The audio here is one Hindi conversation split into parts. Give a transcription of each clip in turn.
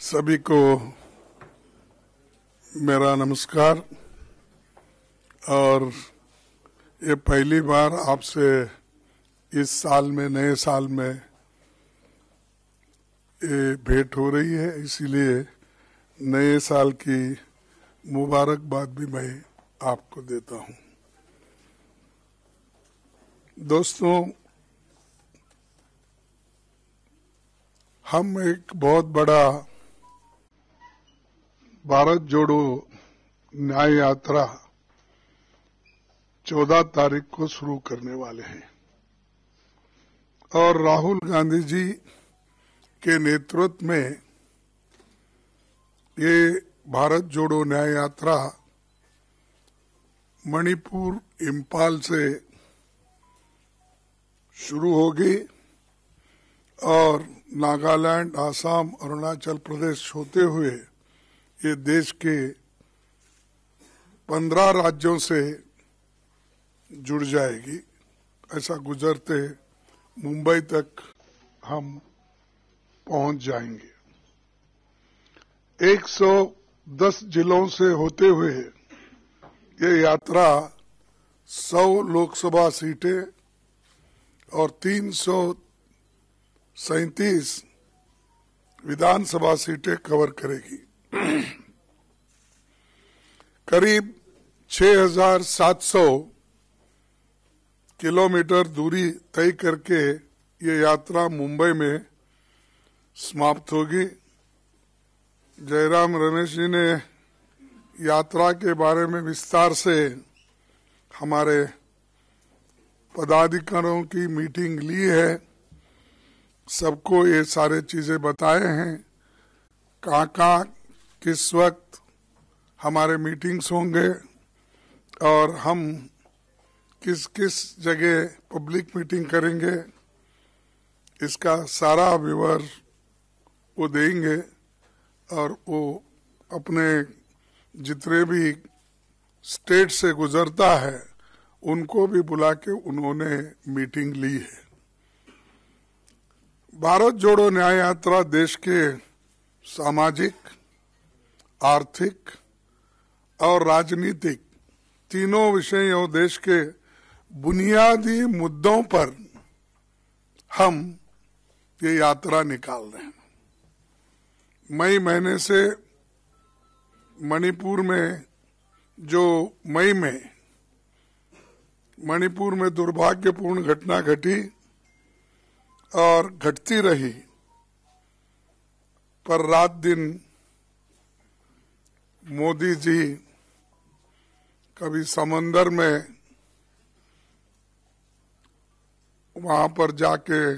सभी को मेरा नमस्कार। और ये पहली बार आपसे इस साल में, नए साल में ये भेंट हो रही है, इसीलिए नए साल की मुबारकबाद भी मैं आपको देता हूं। दोस्तों, हम एक बहुत बड़ा भारत जोड़ो न्याय यात्रा 14 तारीख को शुरू करने वाले हैं और राहुल गांधी जी के नेतृत्व में ये भारत जोड़ो न्याय यात्रा मणिपुर, इंफाल से शुरू होगी और नागालैंड, आसाम, अरुणाचल प्रदेश होते हुए ये देश के 15 राज्यों से जुड़ जाएगी। ऐसा गुजरते मुंबई तक हम पहुंच जाएंगे। 110 जिलों से होते हुए ये यात्रा 100 लोकसभा सीटें और 337 विधानसभा सीटें कवर करेगी। करीब 6,700 किलोमीटर दूरी तय करके ये यात्रा मुंबई में समाप्त होगी। जयराम रमेश जी ने यात्रा के बारे में विस्तार से हमारे पदाधिकारियों की मीटिंग ली है, सबको ये सारे चीजें बताए हैं, कहाँ किस वक्त हमारे मीटिंग्स होंगे और हम किस किस जगह पब्लिक मीटिंग करेंगे, इसका सारा विवरण वो देंगे और वो अपने जितने भी स्टेट से गुजरता है उनको भी बुला के उन्होंने मीटिंग ली है। भारत जोड़ो न्याय यात्रा देश के सामाजिक, आर्थिक और राजनीतिक तीनों विषय और देश के बुनियादी मुद्दों पर हम ये यात्रा निकाल रहे हैं। मई महीने से मणिपुर में मणिपुर में दुर्भाग्यपूर्ण घटना घटी और घटती रही, पर रात दिन मोदी जी कभी समंदर में वहां पर जाके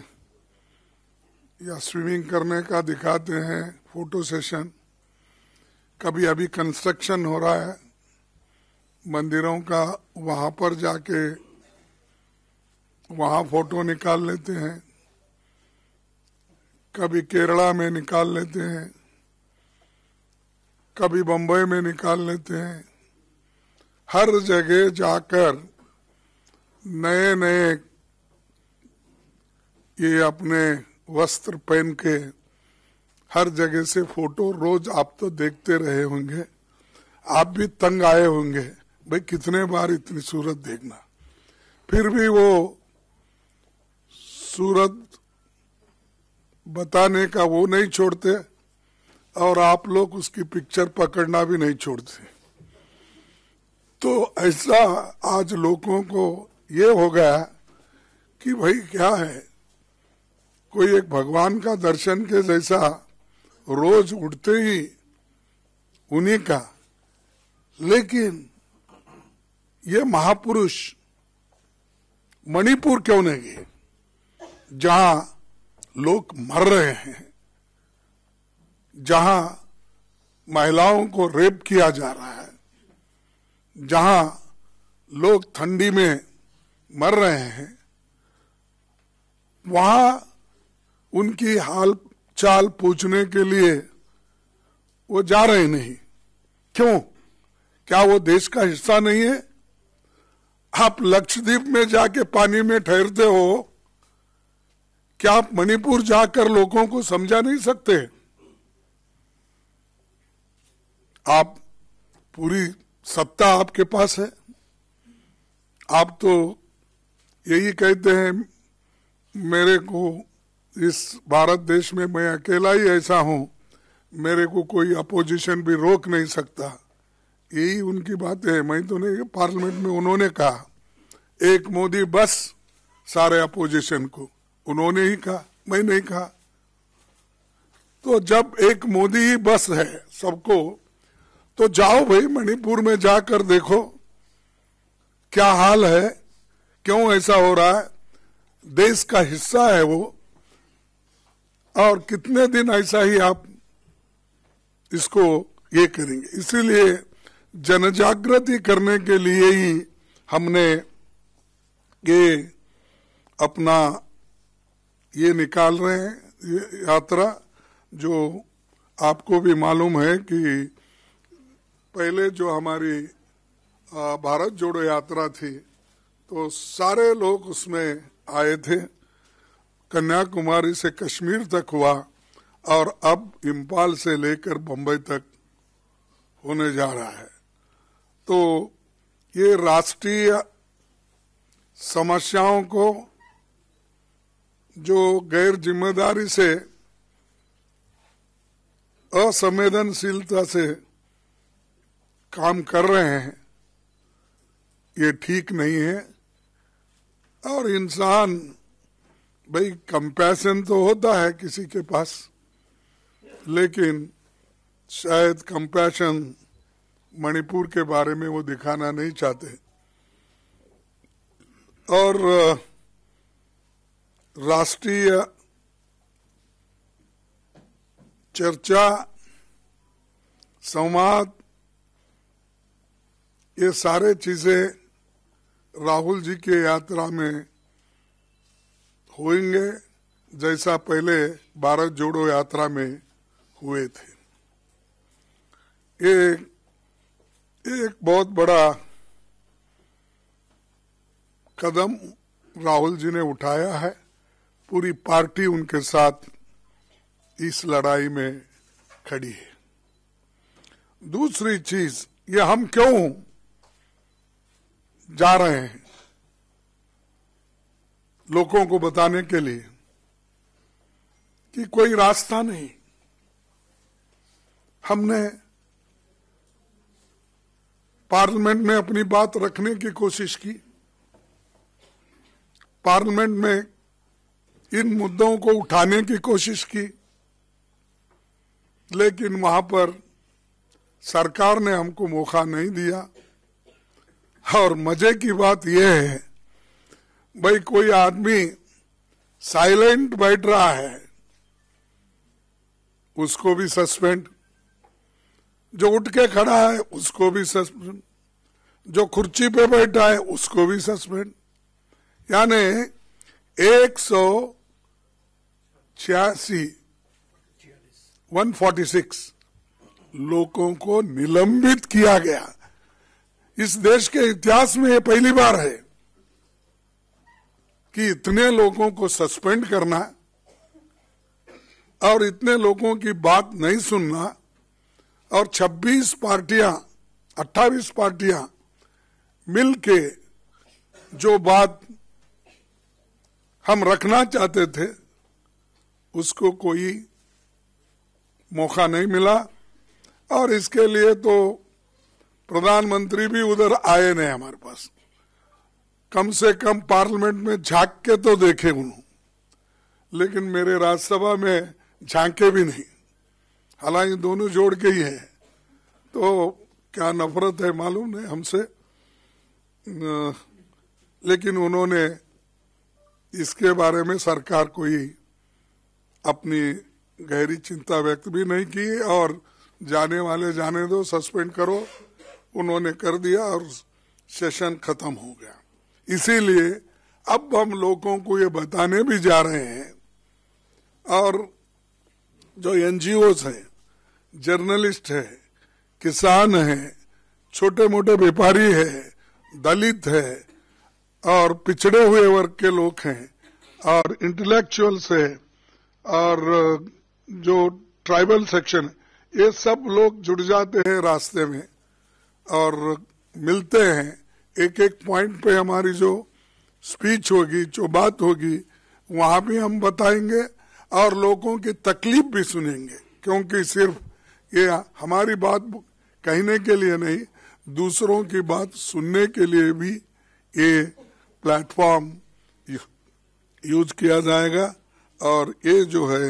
या स्विमिंग करने का दिखाते हैं फोटो सेशन, कभी अभी कंस्ट्रक्शन हो रहा है मंदिरों का, वहां पर जाके वहां फोटो निकाल लेते हैं, कभी केरला में निकाल लेते हैं, कभी बंबई में निकाल लेते हैं। हर जगह जाकर नए नए ये अपने वस्त्र पहन के हर जगह से फोटो रोज आप तो देखते रहे होंगे, आप भी तंग आए होंगे, भाई कितने बार इतनी सूरत देखना, फिर भी वो सूरत बताने का वो नहीं छोड़ते और आप लोग उसकी पिक्चर पकड़ना भी नहीं छोड़ते। तो ऐसा आज लोगों को ये हो गया कि भाई क्या है, कोई एक भगवान का दर्शन के जैसा रोज उठते ही उन्हीं का, लेकिन ये महापुरुष मणिपुर क्यों नहीं गए, जहां लोग मर रहे हैं, जहां महिलाओं को रेप किया जा रहा है, जहां लोग ठंडी में मर रहे हैं, वहां उनकी हाल चाल पूछने के लिए वो जा रहे नहीं। क्यों? क्या वो देश का हिस्सा नहीं है? आप लक्षद्वीप में जाके पानी में ठहरते हो, क्या आप मणिपुर जाकर लोगों को समझा नहीं सकते? आप पूरी सत्ता आपके पास है, आप तो यही कहते हैं मेरे को इस भारत देश में मैं अकेला ही ऐसा हूं, मेरे को कोई अपोजिशन भी रोक नहीं सकता, यही उनकी बात है। मैं तो नहीं, पार्लियामेंट में उन्होंने कहा एक मोदी बस सारे अपोजिशन को, उन्होंने ही कहा, मैं नहीं कहा। तो जब एक मोदी ही बस है सबको, तो जाओ भाई मणिपुर में जाकर देखो क्या हाल है, क्यों ऐसा हो रहा है, देश का हिस्सा है वो, और कितने दिन ऐसा ही आप इसको ये करेंगे। इसीलिए जनजागृति करने के लिए ही हमने ये अपना ये निकाल रहे हैं, ये यात्रा। जो आपको भी मालूम है कि पहले जो हमारी भारत जोड़ो यात्रा थी तो सारे लोग उसमें आए थे, कन्याकुमारी से कश्मीर तक हुआ, और अब इम्फाल से लेकर बम्बई तक होने जा रहा है। तो ये राष्ट्रीय समस्याओं को जो गैर जिम्मेदारी से, असंवेदनशीलता से काम कर रहे हैं, ये ठीक नहीं है। और इंसान भाई कंपैशन तो होता है किसी के पास, लेकिन शायद कंपैशन मणिपुर के बारे में वो दिखाना नहीं चाहते। और राष्ट्रीय चर्चा, संवाद, ये सारे चीजें राहुल जी के यात्रा में होंगे, जैसा पहले भारत जोड़ो यात्रा में हुए थे। एक बहुत बड़ा कदम राहुल जी ने उठाया है, पूरी पार्टी उनके साथ इस लड़ाई में खड़ी है। दूसरी चीज, ये हम क्यों जा रहे हैं, लोगों को बताने के लिए कि कोई रास्ता नहीं। हमने पार्लियामेंट में अपनी बात रखने की कोशिश की, पार्लियामेंट में इन मुद्दों को उठाने की कोशिश की, लेकिन वहां पर सरकार ने हमको मौका नहीं दिया। और मजे की बात यह है, भाई कोई आदमी साइलेंट बैठ रहा है उसको भी सस्पेंड, जो उठ के खड़ा है उसको भी सस्पेंड, जो कुर्सी पे बैठा है उसको भी सस्पेंड। यानी 146 लोगों को निलंबित किया गया। इस देश के इतिहास में ये पहली बार है कि इतने लोगों को सस्पेंड करना और इतने लोगों की बात नहीं सुनना, और 28 पार्टियां मिलके जो बात हम रखना चाहते थे उसको कोई मौका नहीं मिला। और इसके लिए तो प्रधानमंत्री भी उधर आए नहीं हमारे पास, कम से कम पार्लियामेंट में झांक के तो देखे उन्होंने, लेकिन मेरे राज्यसभा में झांके भी नहीं। हालांकि दोनों जोड़ के ही है, तो क्या नफरत है मालूम नहीं हमसे, लेकिन उन्होंने इसके बारे में सरकार कोई अपनी गहरी चिंता व्यक्त भी नहीं की, और जाने वाले जाने दो, सस्पेंड करो, उन्होंने कर दिया और सेशन खत्म हो गया। इसीलिए अब हम लोगों को ये बताने भी जा रहे हैं, और जो एनजीओस हैं, जर्नलिस्ट है, किसान है, छोटे मोटे व्यापारी है, दलित है, और पिछड़े हुए वर्ग के लोग हैं, और इंटेलेक्चुअल्स है, और जो ट्राइबल सेक्शन, ये सब लोग जुड़ जाते हैं रास्ते में और मिलते हैं। एक एक पॉइंट पे हमारी जो स्पीच होगी, जो बात होगी, वहां भी हम बताएंगे और लोगों की तकलीफ भी सुनेंगे, क्योंकि सिर्फ ये हमारी बात कहने के लिए नहीं, दूसरों की बात सुनने के लिए भी ये प्लेटफॉर्म यूज किया जाएगा। और ये जो है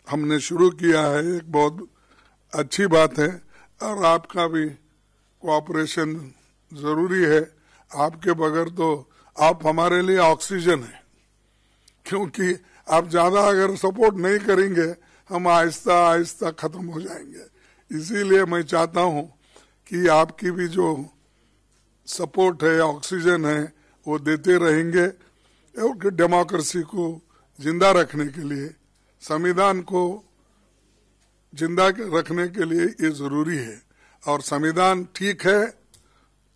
हमने शुरू किया है, एक बहुत अच्छी बात है और आपका भी कोऑपरेशन जरूरी है। आपके बगैर तो आप हमारे लिए ऑक्सीजन है, क्योंकि आप ज्यादा अगर सपोर्ट नहीं करेंगे हम आहिस्ता आहिस्ता खत्म हो जाएंगे। इसीलिए मैं चाहता हूं कि आपकी भी जो सपोर्ट है, ऑक्सीजन है, वो देते रहेंगे और डेमोक्रेसी को जिंदा रखने के लिए, संविधान को जिंदा रखने के लिए ये जरूरी है। और संविधान ठीक है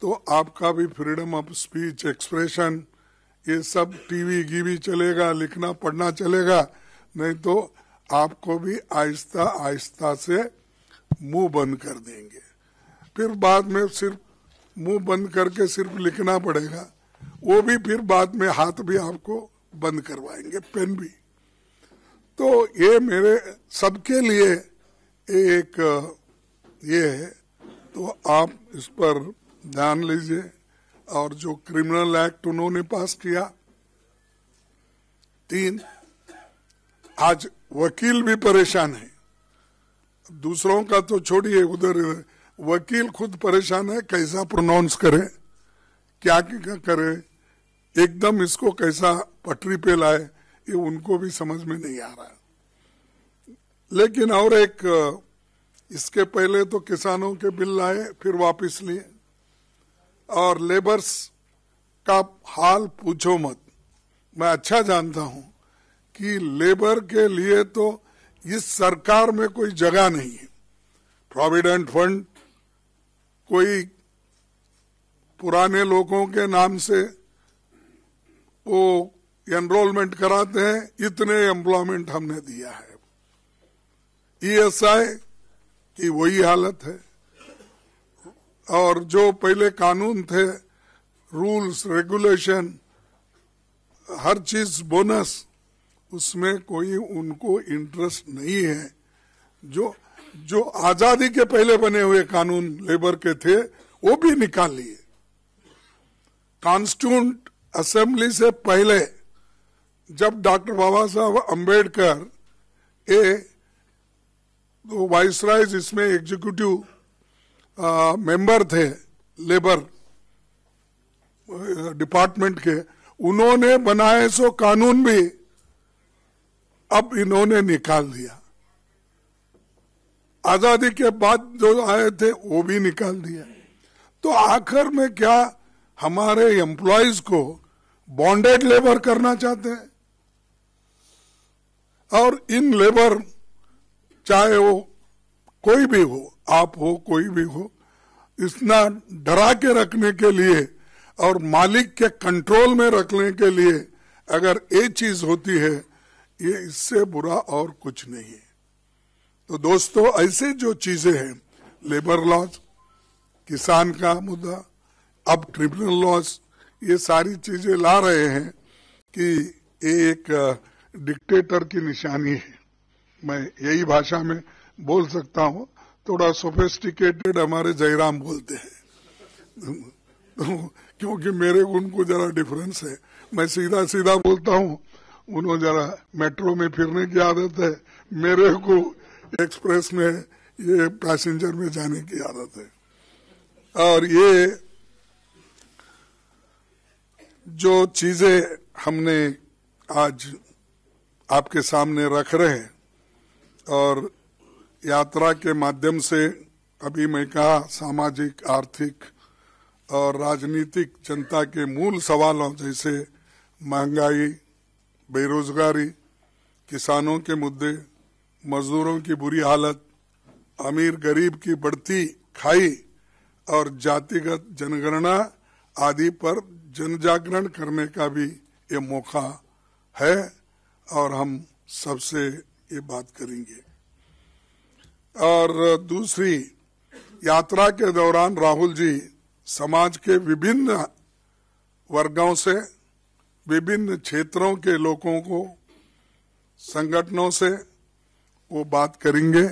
तो आपका भी फ्रीडम ऑफ स्पीच, एक्सप्रेशन, ये सब टीवी गिवी चलेगा, लिखना पढ़ना चलेगा, नहीं तो आपको भी आहिस्ता आहिस्ता से मुंह बंद कर देंगे। फिर बाद में सिर्फ मुंह बंद करके सिर्फ लिखना पड़ेगा, वो भी फिर बाद में हाथ भी आपको बंद करवाएंगे, पेन भी। तो ये मेरे सबके लिए एक ये है, तो आप इस पर ध्यान लीजिए। और जो क्रिमिनल एक्ट उन्होंने पास किया 3, आज वकील भी परेशान है, दूसरों का तो छोड़िए, उधर वकील खुद परेशान है, कैसा प्रोनाउंस करे, क्या क्या करे, एकदम इसको कैसा पटरी पे लाए, ये उनको भी समझ में नहीं आ रहा। लेकिन और एक, इसके पहले तो किसानों के बिल लाए, फिर वापस लिए, और लेबर्स का हाल पूछो मत। मैं अच्छा जानता हूं कि लेबर के लिए तो इस सरकार में कोई जगह नहीं है। प्रोविडेंट फंड कोई पुराने लोगों के नाम से वो एनरोलमेंट कराते हैं, इतने एम्प्लॉयमेंट हमने दिया है। ईएसआई की वही हालत है। और जो पहले कानून थे, रूल्स रेगुलेशन, हर चीज बोनस, उसमें कोई उनको इंटरेस्ट नहीं है। जो आजादी के पहले बने हुए कानून लेबर के थे वो भी निकाल लिए। कॉन्स्टिट्यूंट असेंबली से पहले जब डॉक्टर बाबा साहब अम्बेडकर वाइसरायज इसमें एग्जीक्यूटिव मेंबर थे लेबर डिपार्टमेंट के, उन्होंने बनाए सो कानून भी अब इन्होंने निकाल दिया। आजादी के बाद जो आए थे वो भी निकाल दिया। तो आखिर में क्या हमारे एम्प्लॉयज को बॉन्डेड लेबर करना चाहते हैं? और इन लेबर, चाहे वो कोई भी हो, आप हो, कोई भी हो, इतना डरा के रखने के लिए और मालिक के कंट्रोल में रखने के लिए अगर ये चीज होती है, ये इससे बुरा और कुछ नहीं है। तो दोस्तों, ऐसे जो चीजें हैं, लेबर लॉज, किसान का मुद्दा, अब ट्रिब्यूनल लॉज, ये सारी चीजें ला रहे हैं कि ये एक डिक्टेटर की निशानी है। मैं यही भाषा में बोल सकता हूं, थोड़ा सोफिस्टिकेटेड हमारे जयराम बोलते हैं, क्योंकि मेरे उनको जरा डिफरेंस है। मैं सीधा सीधा बोलता हूं, उन्होंने जरा मेट्रो में फिरने की आदत है, मेरे को एक्सप्रेस में, ये पैसेंजर में जाने की आदत है। और ये जो चीजें हमने आज आपके सामने रख रहे हैं, और यात्रा के माध्यम से अभी मैं कहा सामाजिक, आर्थिक और राजनीतिक जनता के मूल सवालों जैसे महंगाई, बेरोजगारी, किसानों के मुद्दे, मजदूरों की बुरी हालत, अमीर गरीब की बढ़ती खाई और जातिगत जनगणना आदि पर जनजागरण करने का भी ये मौका है, और हम सबसे ये बात करेंगे। और दूसरी, यात्रा के दौरान राहुल जी समाज के विभिन्न वर्गों से, विभिन्न क्षेत्रों के लोगों को, संगठनों से वो बात करेंगे,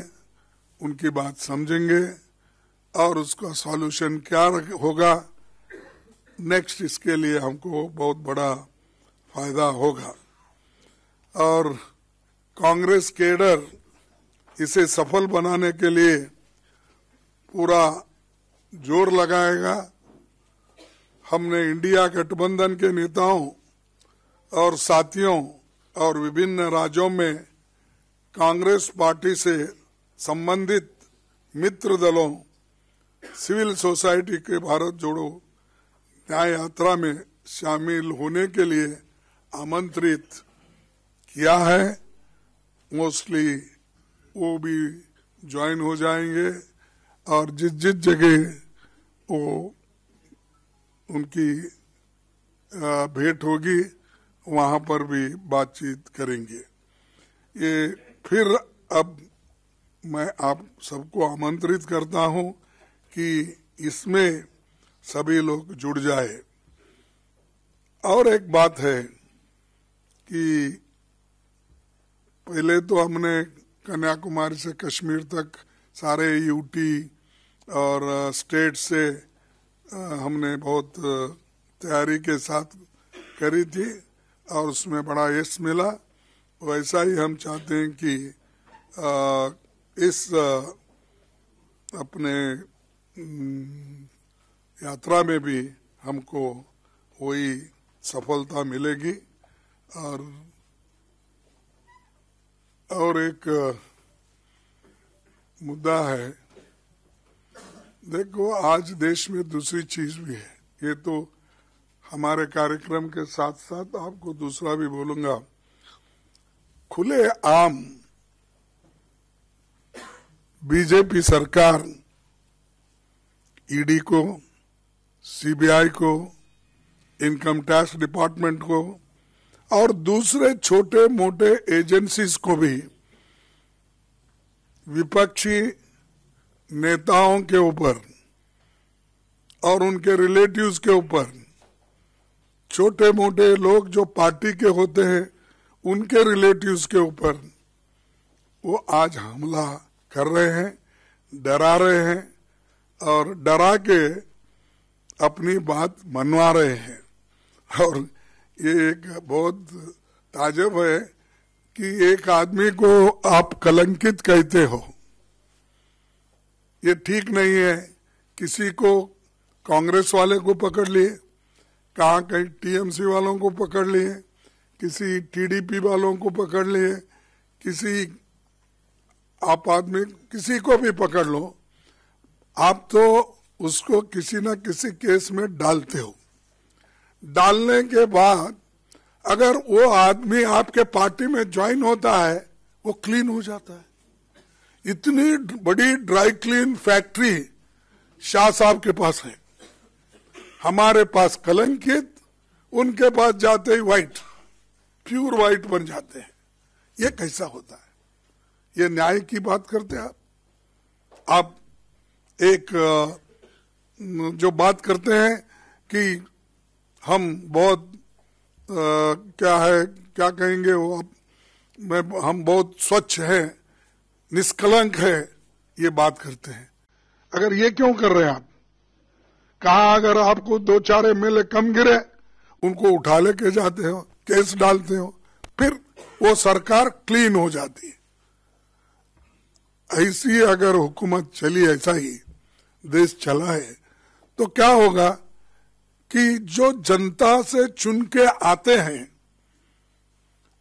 उनकी बात समझेंगे और उसका सॉल्यूशन क्या होगा नेक्स्ट, इसके लिए हमको बहुत बड़ा फायदा होगा। और कांग्रेस केडर इसे सफल बनाने के लिए पूरा जोर लगाएगा। हमने इंडिया गठबंधन के नेताओं और साथियों और विभिन्न राज्यों में कांग्रेस पार्टी से संबंधित मित्र दलों, सिविल सोसाइटी के भारत जोड़ो न्याय यात्रा में शामिल होने के लिए आमंत्रित किया है। मोस्टली वो भी ज्वाइन हो जाएंगे और जिस जिस जगह वो उनकी भेंट होगी वहां पर भी बातचीत करेंगे। ये फिर अब मैं आप सबको आमंत्रित करता हूं कि इसमें सभी लोग जुड़ जाए। और एक बात है कि पहले तो हमने कन्याकुमारी से कश्मीर तक सारे यूटी और स्टेट से हमने बहुत तैयारी के साथ करी थी और उसमें बड़ा यश मिला। वैसा ही हम चाहते हैं कि इस अपने यात्रा में भी हमको वही सफलता मिलेगी। और एक मुद्दा है, देखो आज देश में दूसरी चीज भी है, ये तो हमारे कार्यक्रम के साथ साथ आपको दूसरा भी बोलूंगा। खुले आम बीजेपी सरकार ईडी को, सीबीआई को, इनकम टैक्स डिपार्टमेंट को और दूसरे छोटे मोटे एजेंसीज को भी विपक्षी नेताओं के ऊपर और उनके रिलेटिव्स के ऊपर, छोटे मोटे लोग जो पार्टी के होते हैं उनके रिलेटिव्स के ऊपर वो आज हमला कर रहे हैं, डरा रहे हैं और डरा के अपनी बात मनवा रहे हैं। और ये एक बहुत ताज्जुब है कि एक आदमी को आप कलंकित कहते हो, ये ठीक नहीं है। किसी को कांग्रेस वाले को पकड़ लिए, कहाँ कहीं टीएमसी वालों को पकड़ लिए, किसी टीडीपी वालों को पकड़ लिए, किसी आप आदमी किसी को भी पकड़ लो, आप तो उसको किसी न किसी केस में डालते हो। डालने के बाद अगर वो आदमी आपके पार्टी में ज्वाइन होता है वो क्लीन हो जाता है। इतनी बड़ी ड्राई क्लीन फैक्ट्री शाह साहब के पास है, हमारे पास कलंकित, उनके पास जाते ही व्हाइट, प्योर व्हाइट बन जाते हैं। ये कैसा होता है? ये न्याय की बात करते हैं आप एक जो बात करते हैं कि हम बहुत क्या कहेंगे वो, हम बहुत स्वच्छ हैं, निष्कलंक है, ये बात करते हैं। अगर ये क्यों कर रहे हैं आप? कहा अगर आपको 2-4 एमएलए कम गिरे उनको उठा लेके जाते हो, केस डालते हो, फिर वो सरकार क्लीन हो जाती है। ऐसी अगर हुकूमत चली, ऐसा ही देश चला है, तो क्या होगा कि जो जनता से चुन के आते हैं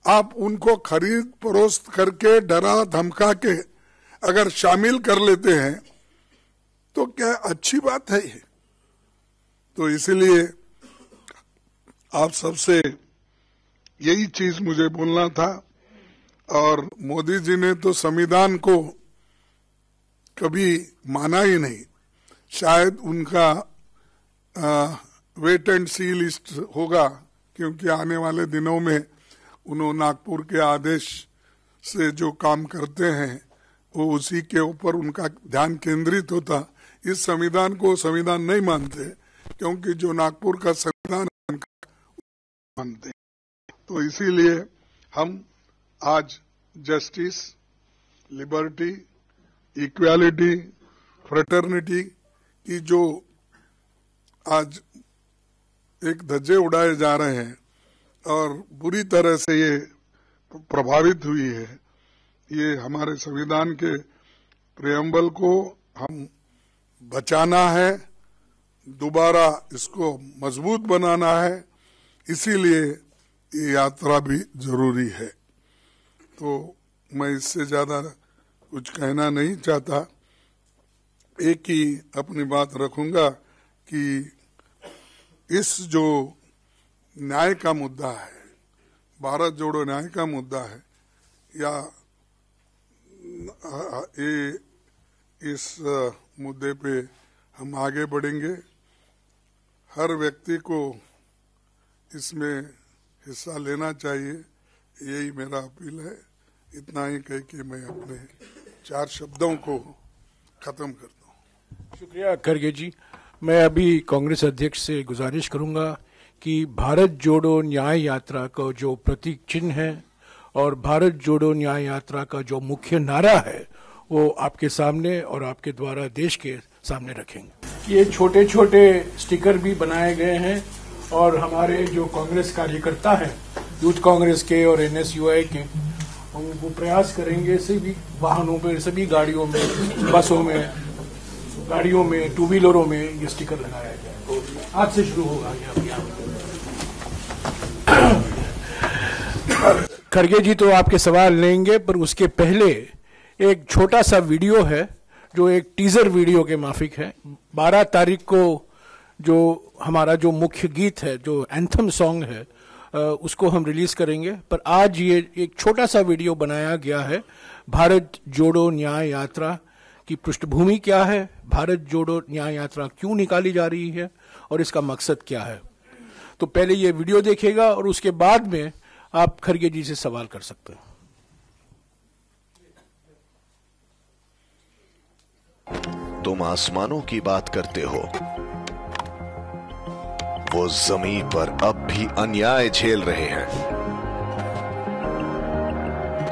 आप उनको खरीद फरोख्त करके, डरा धमका के अगर शामिल कर लेते हैं तो क्या अच्छी बात है ये? तो इसीलिए आप सबसे यही चीज मुझे बोलना था। और मोदी जी ने तो संविधान को कभी माना ही नहीं। शायद उनका वेट एंड सी लिस्ट होगा, क्योंकि आने वाले दिनों में उन्होंने नागपुर के आदेश से जो काम करते हैं वो उसी के ऊपर उनका ध्यान केंद्रित होता। इस संविधान को संविधान नहीं मानते, क्योंकि जो नागपुर का संविधान मानते। तो इसीलिए हम आज जस्टिस, लिबर्टी, इक्वालिटी, फ्रेटर्निटी की जो आज एक धज्जे उड़ाए जा रहे हैं और बुरी तरह से ये प्रभावित हुई है, ये हमारे संविधान के प्रेम्बल को हम बचाना है, दोबारा इसको मजबूत बनाना है, इसीलिए ये यात्रा भी जरूरी है। तो मैं इससे ज्यादा कुछ कहना नहीं चाहता। एक ही अपनी बात रखूंगा कि इस जो न्याय का मुद्दा है, भारत जोड़ो न्याय का मुद्दा है, या ये इस मुद्दे पे हम आगे बढ़ेंगे। हर व्यक्ति को इसमें हिस्सा लेना चाहिए, यही मेरा अपील है। इतना ही कह के मैं अपने 4 शब्दों को खत्म करता हूँ। शुक्रिया खड़गे जी। मैं अभी कांग्रेस अध्यक्ष से गुजारिश करूंगा कि भारत जोड़ो न्याय यात्रा का जो प्रतीक चिन्ह है और भारत जोड़ो न्याय यात्रा का जो मुख्य नारा है वो आपके सामने और आपके द्वारा देश के सामने रखेंगे। ये छोटे छोटे स्टिकर भी बनाए गए हैं और हमारे जो कांग्रेस कार्यकर्ता हैं, यूथ कांग्रेस के और NSUI के, वो प्रयास करेंगे सभी वाहनों पर, सभी गाड़ियों में, बसों में, गाड़ियों में, टू व्हीलरों में ये स्टिकर लगाया जाए। तो आज से शुरू होगा ये अभियान। खड़गे जी तो आपके सवाल लेंगे, पर उसके पहले एक छोटा सा वीडियो है जो एक टीजर वीडियो के माफिक है। 12 तारीख को जो हमारा जो मुख्य गीत है, जो एंथम सॉन्ग है, उसको हम रिलीज करेंगे। पर आज ये एक छोटा सा वीडियो बनाया गया है। भारत जोड़ो न्याय यात्रा की पृष्ठभूमि क्या है, भारत जोड़ो न्याय यात्रा क्यों निकाली जा रही है और इसका मकसद क्या है। तो पहले ये वीडियो देखिएगा और उसके बाद में आप खड़गे जी से सवाल कर सकते हैं। तुम आसमानों की बात करते हो, वो जमीन पर अब भी अन्याय झेल रहे हैं।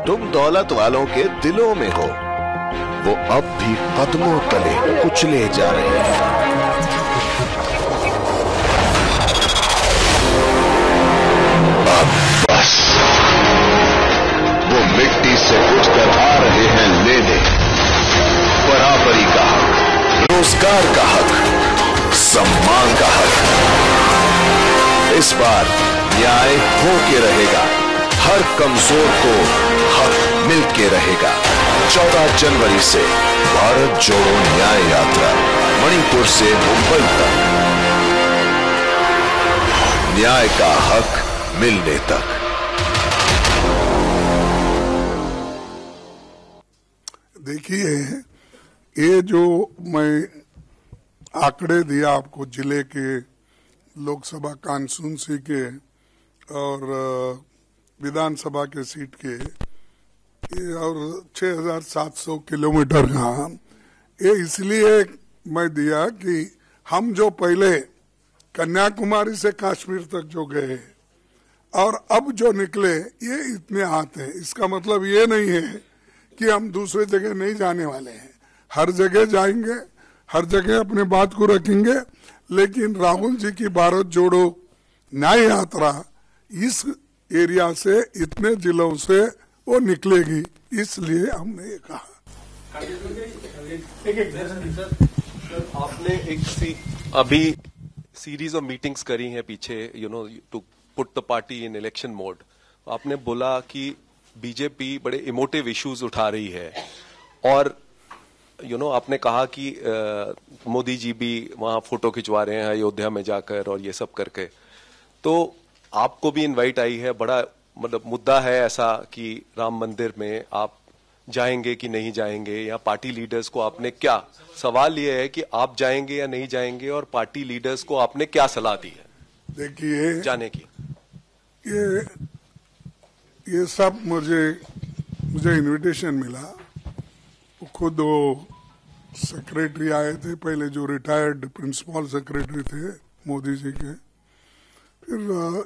तुम दौलत वालों के दिलों में हो, वो अब भी कदमों तले कुचले जा रहे हैं। अब बस वो मिट्टी से उठकर आ रहे हैं लेने बराबरी का हक, रोजगार का हक, सम्मान का हक। इस बार न्याय होके रहेगा, हर कमजोर को हक मिलके रहेगा। 14 जनवरी से भारत जोड़ो न्याय यात्रा, मणिपुर से मुंबई तक, न्याय का हक मिलने तक। देखिए, ये जो मैं आंकड़े दिया आपको जिले के, लोकसभा कॉन्स्टिट्यूंसी के और विधानसभा के सीट के, और 6,700 किलोमीटर का, ये इसलिए मैं दिया कि हम जो पहले कन्याकुमारी से कश्मीर तक जो गए और अब जो निकले, ये इतने आते हैं। इसका मतलब ये नहीं है कि हम दूसरे जगह नहीं जाने वाले हैं, हर जगह जाएंगे, हर जगह अपने बात को रखेंगे। लेकिन राहुल जी की भारत जोड़ो न्याय यात्रा इस एरिया से, इतने जिलों से वो निकलेगी, इसलिए हमने ये कहा। आपने अभी सीरीज ऑफ मीटिंग्स करी हैं पीछे, to put the party in election mode. आपने बोला कि बीजेपी बड़े इमोटिव इश्यूज उठा रही है और आपने कहा कि मोदी जी भी वहां फोटो खिंचवा रहे हैं अयोध्या में जाकर और ये सब करके। तो आपको भी इनवाइट आई है, बड़ा मतलब मुद्दा है ऐसा कि राम मंदिर में आप जाएंगे कि नहीं जाएंगे, या पार्टी लीडर्स को आपने क्या, सवाल ये है कि आप जाएंगे या नहीं जाएंगे और पार्टी लीडर्स को आपने क्या सलाह दी है देखिए जाने की। ये सब मुझे इनविटेशन मिला, खुद वो सेक्रेटरी आए थे पहले, जो रिटायर्ड प्रिंसिपल सेक्रेटरी थे मोदी जी के, फिर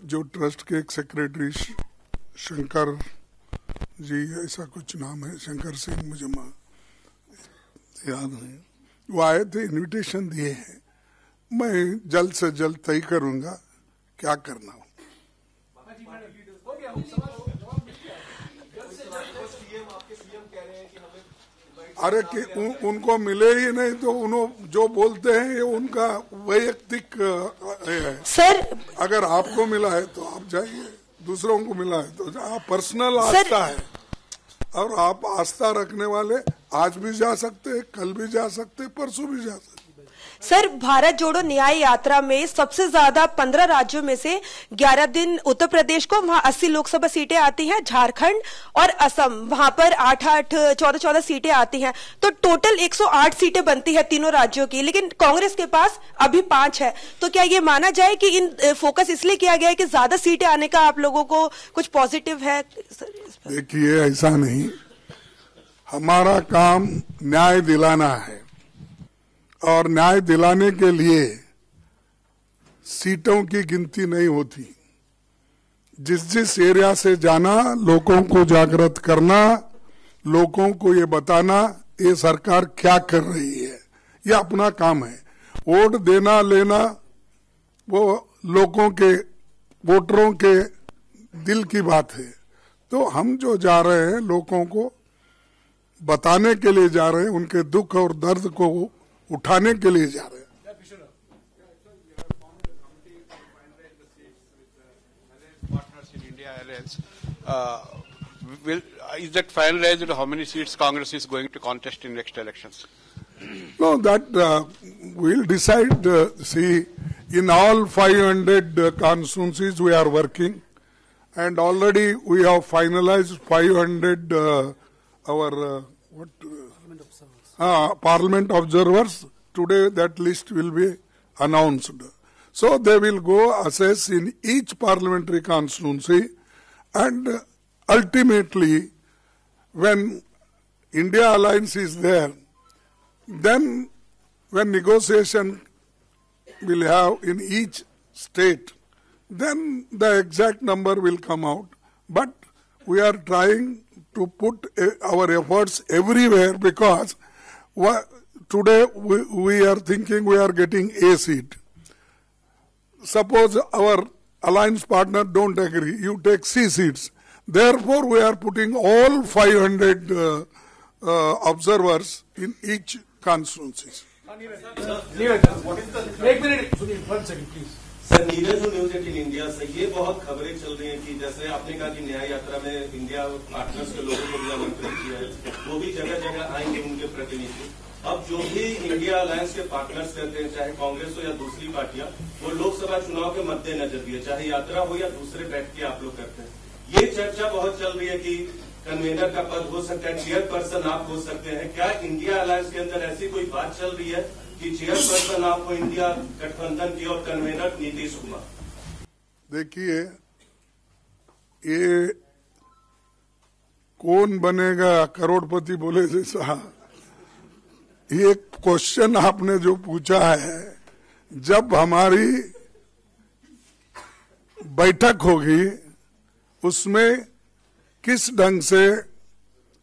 जो ट्रस्ट के एक सेक्रेटरी शंकर जी, ऐसा कुछ नाम है, शंकर सिंह, मुझे याद नहीं, वो आए थे, इनविटेशन दिए हैं। मैं जल्द से जल्द तय करूंगा क्या करना हो। अरे कि उनको मिले ही नहीं तो उन्होंने जो बोलते हैं ये उनका वैयक्तिक है। सर, अगर आपको मिला है तो आप जाइए, दूसरों को मिला है तो आप, पर्सनल आस्था है और आप आस्था रखने वाले आज भी जा सकते, कल भी जा सकते, परसों भी जा सकते। सर, भारत जोड़ो न्याय यात्रा में सबसे ज्यादा 15 राज्यों में से 11 दिन उत्तर प्रदेश को, वहां 80 लोकसभा सीटें आती हैं, झारखंड और असम वहां पर 8-8 14-14 सीटें आती हैं, तो टोटल 108 सीटें बनती है तीनों राज्यों की, लेकिन कांग्रेस के पास अभी 5 है। तो क्या ये माना जाए कि इन फोकस इसलिए किया गया है कि ज्यादा सीटें आने का आप लोगों को कुछ पॉजिटिव है? देखिए, ऐसा नहीं, हमारा काम न्याय दिलाना है और न्याय दिलाने के लिए सीटों की गिनती नहीं होती। जिस एरिया से जाना, लोगों को जागृत करना, लोगों को ये बताना ये सरकार क्या कर रही है, ये अपना काम है। वोट देना लेना वो लोगों के, वोटरों के दिल की बात है। तो हम जो जा रहे हैं लोगों को बताने के लिए जा रहे हैं, उनके दुख और दर्द को उठाने के लिए जा रहे हैं। Is that finalized? How many seats Congress is going to contest in next elections? No, that we'll decide. See, in all 500 constituencies we are working, and already we have finalized 500 our Parliament observers. Today that list will be announced. So they will go assess in each parliamentary constituency, and ultimately when India Alliance is there, then when negotiation will have in each state, then the exact number will come out. But we are trying to put our efforts everywhere, because today we are thinking we are getting A seat. Suppose our alliance partner don't agree, you take C seats. Therefore, we are putting all 500 observers in each constituency. Sir, Neeraj हूँ, न्यूज 18 इंडिया से। ये बहुत खबरें चल रही हैं कि जैसे आपने कहा कि न्याय यात्रा में इंडिया पार्टनर्स के लोगों को भी आमंत्रित किया है, वो भी जगह जगह आएंगे उनके प्रतिनिधि। अब जो भी इंडिया अलायंस के पार्टनर्स रहते हैं, चाहे कांग्रेस हो या दूसरी पार्टियां, वो लोकसभा चुनाव के मद्देनजर भी है, चाहे यात्रा हो या दूसरे बैठ के आप लोग करते हैं। ये चर्चा बहुत चल रही है कि कन्वीनर का पद हो सकता है, चेयरपर्सन आप हो सकते हैं। क्या इंडिया अलायंस के अंदर ऐसी कोई बात चल रही है कि चेयरपर्सन आप हो इंडिया गठबंधन की और कन्वीनर नीतीश कुमार? देखिए, ये कौन बनेगा करोड़पति बोले जैसा, ये क्वेश्चन आपने जो पूछा है, जब हमारी बैठक होगी उसमें किस ढंग से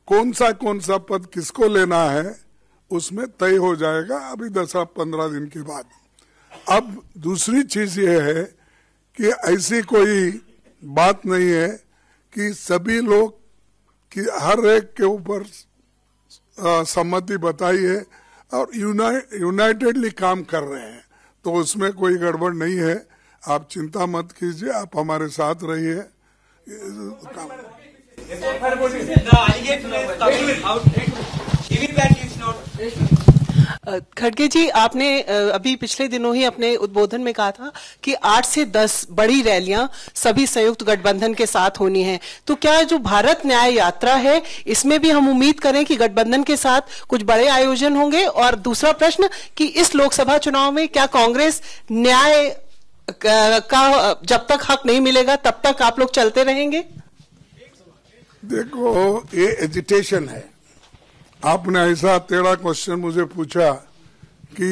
कौन सा पद किसको लेना है उसमें तय हो जाएगा, अभी 10-15 दिन के बाद। अब दूसरी चीज ये है कि ऐसी कोई बात नहीं है कि सभी लोग कि हर एक के ऊपर सम्मति बताई है और यूनाइटेडली काम कर रहे हैं, तो उसमें कोई गड़बड़ नहीं है। आप चिंता मत कीजिए, आप हमारे साथ रहिए। खड़गे जी, आपने अभी पिछले दिनों ही अपने उद्बोधन में कहा था कि 8 से 10 बड़ी रैलियां सभी संयुक्त गठबंधन के साथ होनी है, तो क्या जो भारत न्याय यात्रा है इसमें भी हम उम्मीद करें कि गठबंधन के साथ कुछ बड़े आयोजन होंगे? और दूसरा प्रश्न कि इस लोकसभा चुनाव में क्या कांग्रेस न्याय का जब तक हक नहीं मिलेगा तब तक आप लोग चलते रहेंगे? देखो, ये एजिटेशन है। आपने ऐसा टेढ़ा क्वेश्चन मुझे पूछा कि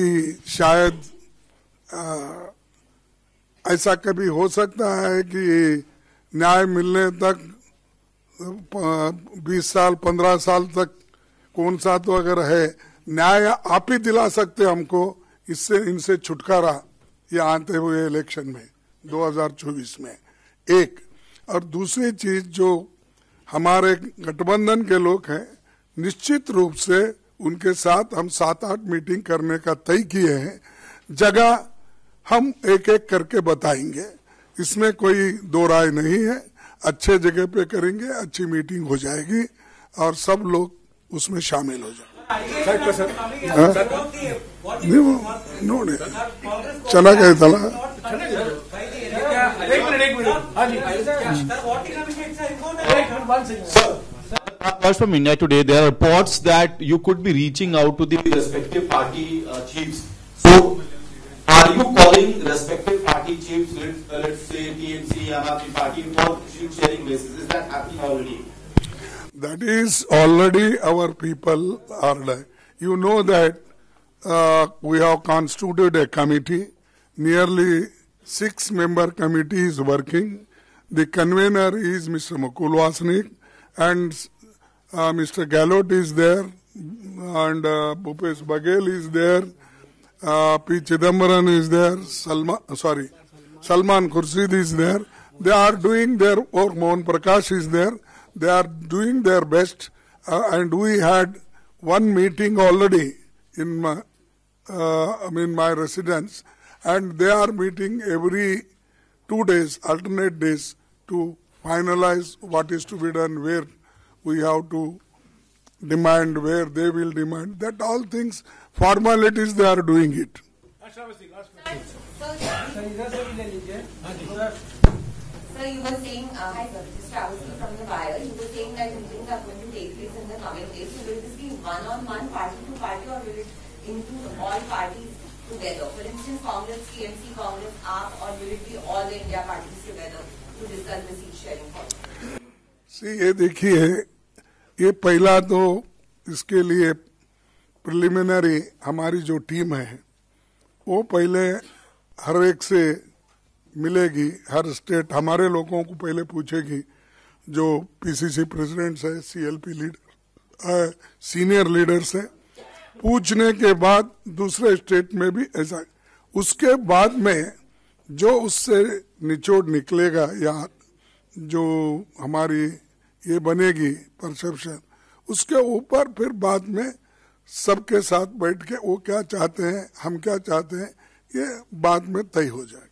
शायद ऐसा कभी हो सकता है कि न्याय मिलने तक 20 साल 15 साल तक कौन सा तो अगर है, न्याय आप ही दिला सकते हमको इससे, इनसे छुटकारा ये आते हुए इलेक्शन में 2024 में। एक और दूसरी चीज, जो हमारे गठबंधन के लोग हैं, निश्चित रूप से उनके साथ हम 7-8 मीटिंग करने का तय किए हैं। जगह हम एक एक करके बताएंगे, इसमें कोई दो राय नहीं है। अच्छे जगह पे करेंगे, अच्छी मीटिंग हो जाएगी और सब लोग उसमें शामिल हो जाएंगे। नहीं चला गया तला। First from India today, there are reports that you could be reaching out to the respective party chiefs. So, are you calling respective party chiefs, let's say TMC, Aam Aadmi Party, for sharing basis? Is that happening already? That is already our people are like. You know that we have constituted a committee. Nearly 6-member committee is working. The convener is Mr. Mukul Wasnik, and Mr. Gehlot is there, and Bhupesh Baghel is there, P. Chidambaram is there, Salman Khurshid is there. They are doing their work. Mohan Prakash is there. They are doing their best, and we had one meeting already in my residence, and they are meeting every 2 days, alternate days, to finalize what is to be done, where we have to demand, where they will demand. That all things, formalities, they are doing it. Sir, you were saying, hi sir, this is Travesty from the Wire. You were saying that meetings are going to take place in the coming days. So will this be one-on-one, party to party, or will it include all parties together? For instance, Congress, TMC, Congress, AAP, or will it be all the India parties together to discuss the seat sharing policy? See, ये देखिए, ये पहला तो इसके लिए प्रिलिमिनरी हमारी जो टीम है वो पहले हर एक से मिलेगी, हर स्टेट हमारे लोगों को पहले पूछेगी, जो पीसीसी प्रेसिडेंट्स है, सीएलपी लीडर, सीनियर लीडर्स है, पूछने के बाद दूसरे स्टेट में भी ऐसा, उसके बाद में जो उससे निचोड़ निकलेगा या जो हमारी ये बनेगी परसेप्शन, उसके ऊपर फिर बाद में सबके साथ बैठ के वो क्या चाहते हैं, हम क्या चाहते हैं, ये बाद में तय हो जाएगा।